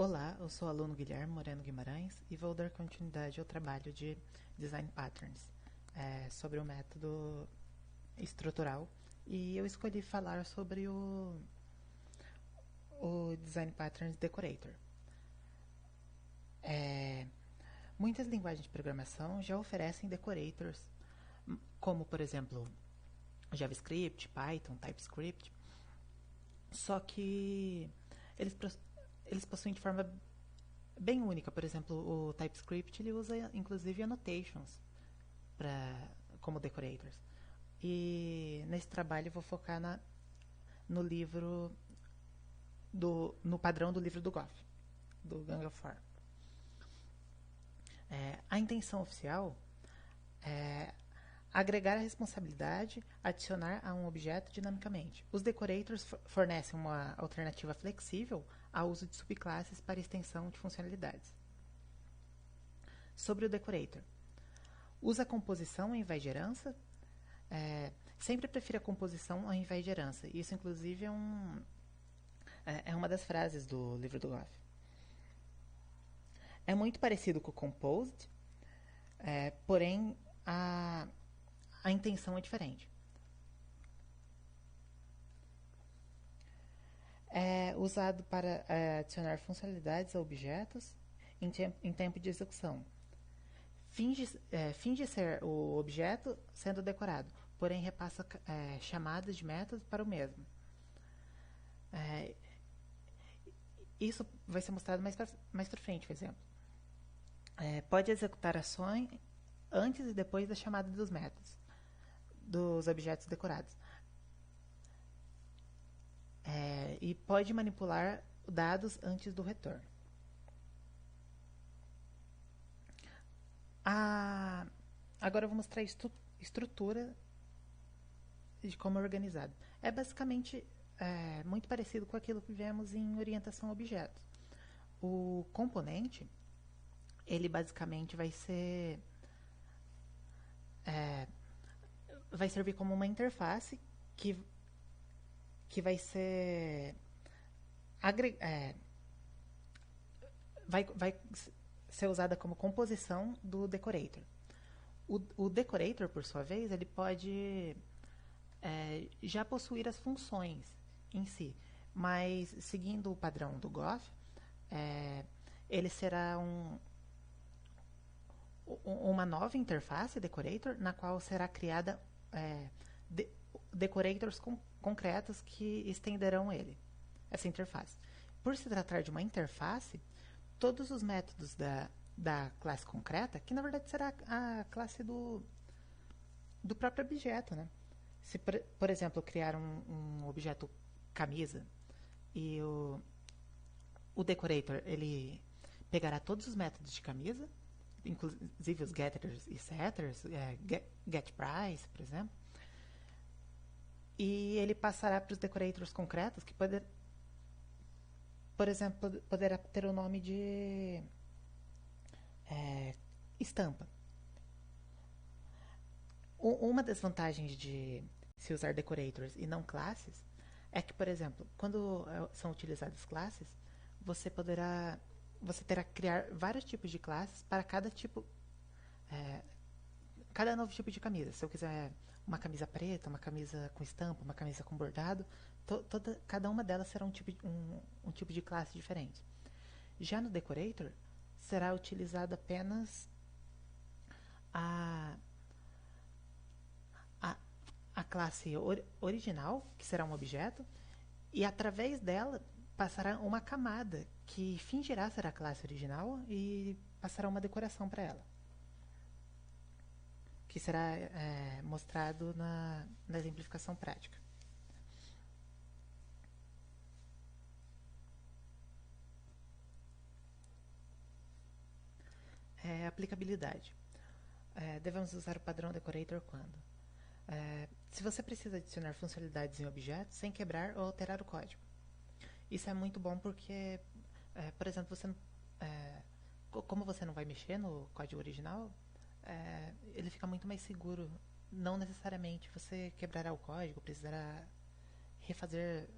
Olá, eu sou o aluno Guilherme Moreno Guimarães e vou dar continuidade ao trabalho de Design Patterns sobre o método estrutural. E eu escolhi falar sobre o Design Patterns Decorator. Muitas linguagens de programação já oferecem decorators, como por exemplo JavaScript, Python, TypeScript, só que eles, eles possuem de forma bem única. Por exemplo, o TypeScript ele usa inclusive annotations como decorators. E nesse trabalho eu vou focar no livro no padrão do livro do Goff, do Gang of Four. A intenção oficial é agregar a responsabilidade, adicionar a um objeto dinamicamente. Os decorators fornecem uma alternativa flexível ao uso de subclasses para extensão de funcionalidades. Sobre o decorator, usa a composição ao invés de herança. Sempre prefiro a composição ao invés de herança. Isso, inclusive, é uma das frases do livro do Goff. É muito parecido com o composed, porém a intenção é diferente. É usado para adicionar funcionalidades a objetos em tempo de execução. Finge ser o objeto sendo decorado, porém repassa chamadas de métodos para o mesmo. Isso vai ser mostrado mais para frente, por exemplo. Pode executar ações antes e depois da chamada dos métodos, dos objetos decorados. E pode manipular dados antes do retorno. Agora eu vou mostrar a estrutura de como é organizado. É basicamente muito parecido com aquilo que vemos em orientação a objetos. O componente, ele basicamente vai servir como uma interface que vai ser vai ser usada como composição do decorator. O decorator, por sua vez, ele pode já possuir as funções em si, mas seguindo o padrão do Goff, ele será uma nova interface decorator, na qual será criada decorators concretos que estenderão essa interface. Por se tratar de uma interface, todos os métodos da classe concreta, que na verdade será a classe do próprio objeto, né? Se, por exemplo, criar um objeto camisa e o decorator ele pegará todos os métodos de camisa, inclusive os getters e setters, get price, por exemplo, e ele passará para os decorators concretos que por exemplo, poderá ter o nome de estampa. Uma das vantagens de se usar decorators e não classes é que, por exemplo, quando são utilizadas classes, você terá que criar vários tipos de classes para cada novo tipo de camisa. Se eu quiser uma camisa preta, uma camisa com estampa, uma camisa com bordado, cada uma delas será um tipo de classe diferente. Já no decorator, será utilizado apenas a classe original, que será um objeto, e através dela passará uma camada que fingirá ser a classe original e passará uma decoração para ela, que será mostrado na exemplificação prática. Aplicabilidade. Devemos usar o padrão decorator quando? Se você precisa adicionar funcionalidades em objetos sem quebrar ou alterar o código. Isso é muito bom porque, por exemplo, como você não vai mexer no código original, ele fica muito mais seguro. Não necessariamente você quebrará o código, precisará refazer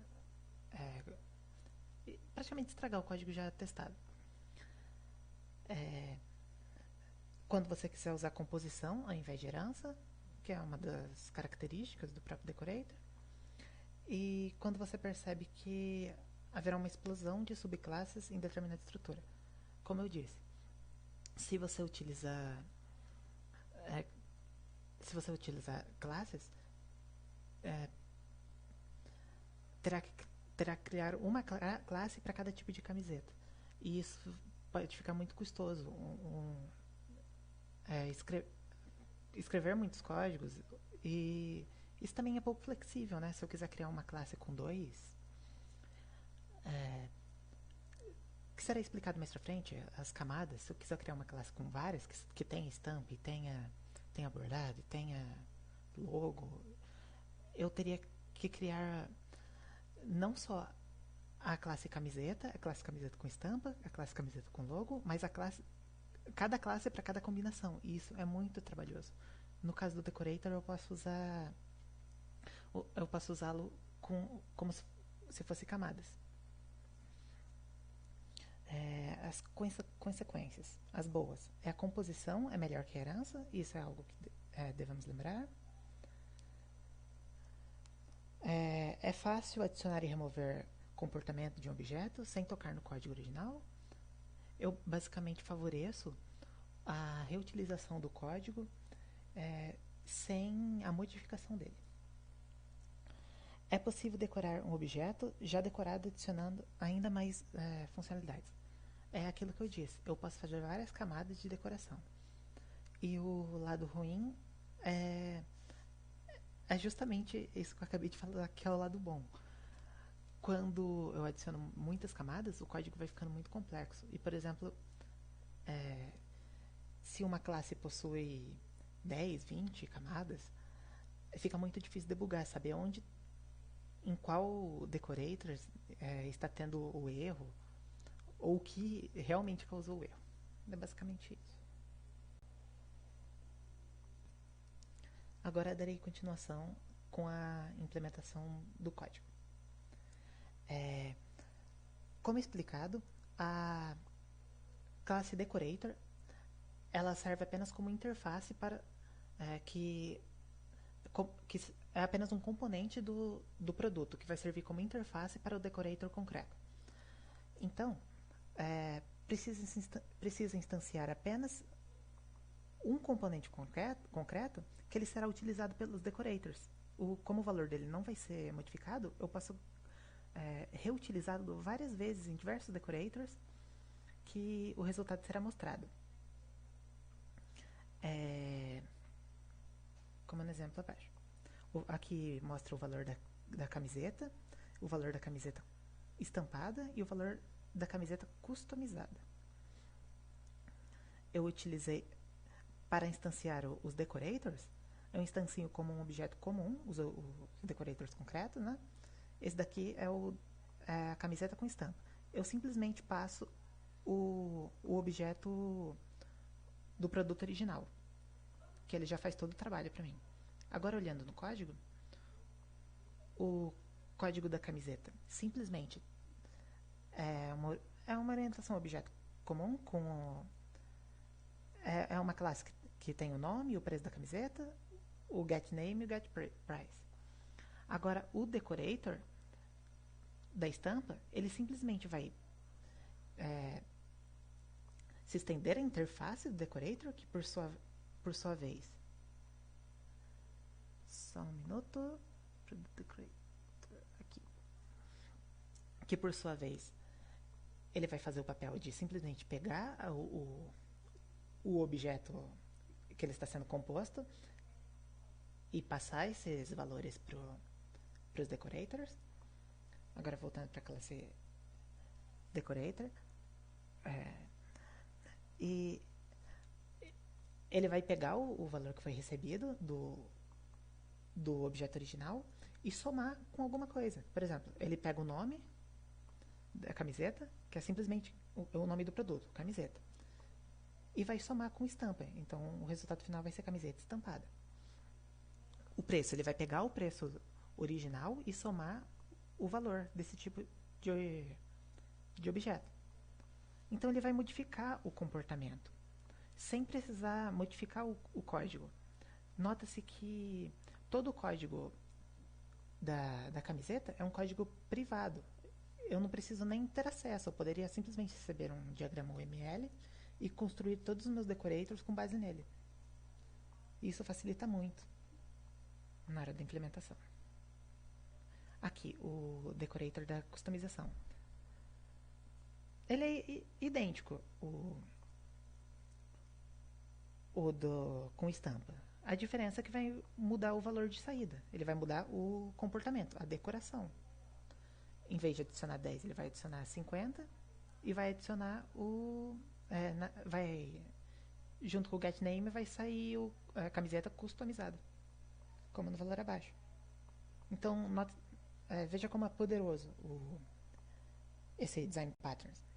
praticamente estragar o código já testado. Quando você quiser usar composição ao invés de herança, que é uma das características do próprio decorator. E quando você percebe que haverá uma explosão de subclasses em determinada estrutura. Como eu disse, se você utilizar classes, terá que criar uma classe para cada tipo de camiseta. E isso pode ficar muito custoso. Escrever muitos códigos, e isso também é pouco flexível, né? Se eu quiser criar uma classe com dois, que será explicado mais pra frente, as camadas, se eu quiser criar uma classe com várias, que tenha estampa, e tenha bordado, e tenha logo, eu teria que criar não só a classe camiseta com estampa, a classe camiseta com logo, mas cada classe é para cada combinação, e isso é muito trabalhoso. No caso do decorator, eu posso usá-lo como se fosse camadas. As consequências, as boas, a composição é melhor que a herança, isso é algo que devemos lembrar. É fácil adicionar e remover comportamento de um objeto sem tocar no código original. Eu basicamente favoreço a reutilização do código sem a modificação dele. É possível decorar um objeto já decorado adicionando ainda mais funcionalidades. É aquilo que eu disse, eu posso fazer várias camadas de decoração. E o lado ruim é justamente isso que eu acabei de falar, que é o lado bom. Quando eu adiciono muitas camadas, o código vai ficando muito complexo. E, por exemplo, se uma classe possui 10, 20 camadas, fica muito difícil debugar, saber em qual decorator está tendo o erro, ou o que realmente causou o erro. É basicamente isso. Agora darei continuação com a implementação do código. Como explicado, a classe decorator ela serve apenas como interface para que é apenas um componente do produto que vai servir como interface para o decorator concreto. Então, precisa instanciar apenas um componente concreto que ele será utilizado pelos decorators. Como o valor dele não vai ser modificado, eu posso reutilizá-lo várias vezes em diversos decorators que o resultado será mostrado. Como no exemplo abaixo. Aqui mostra o valor da camiseta, o valor da camiseta estampada e o valor da camiseta customizada. Eu utilizei para instanciar os decorators, eu instancio como um objeto comum os decorators concretos, né? Esse daqui é a camiseta com estampa. Eu simplesmente passo o objeto do produto original, que ele já faz todo o trabalho para mim. Agora, olhando no código, o código da camiseta simplesmente é uma orientação objeto comum é uma classe que tem o nome e o preço da camiseta, o getName e o getPrice. Agora, o decorator da estampa, ele simplesmente vai se estender a interface do decorator, que por sua vez, só um minuto, aqui, que por sua vez ele vai fazer o papel de simplesmente pegar o objeto que ele está sendo composto e passar esses valores para os decorators. Agora voltando para a classe decorator, e ele vai pegar o valor que foi recebido do objeto original e somar com alguma coisa. Por exemplo, ele pega o nome da camiseta, que é simplesmente o nome do produto, camiseta, e vai somar com estampa. Então o resultado final vai ser camiseta estampada. O preço, ele vai pegar o preço original e somar o valor desse tipo de de objeto. Então ele vai modificar o comportamento, sem precisar modificar o código. Nota-se que todo o código da camiseta é um código privado. Eu não preciso nem ter acesso, eu poderia simplesmente receber um diagrama UML e construir todos os meus decorators com base nele. Isso facilita muito na hora da implementação. Aqui, o decorator da customização. Ele é idêntico com estampa. A diferença é que vai mudar o valor de saída. Ele vai mudar o comportamento, a decoração. Em vez de adicionar 10, ele vai adicionar 50 e vai adicionar junto com o getName vai sair a camiseta customizada, como no valor abaixo. Então, veja como é poderoso esse design patterns.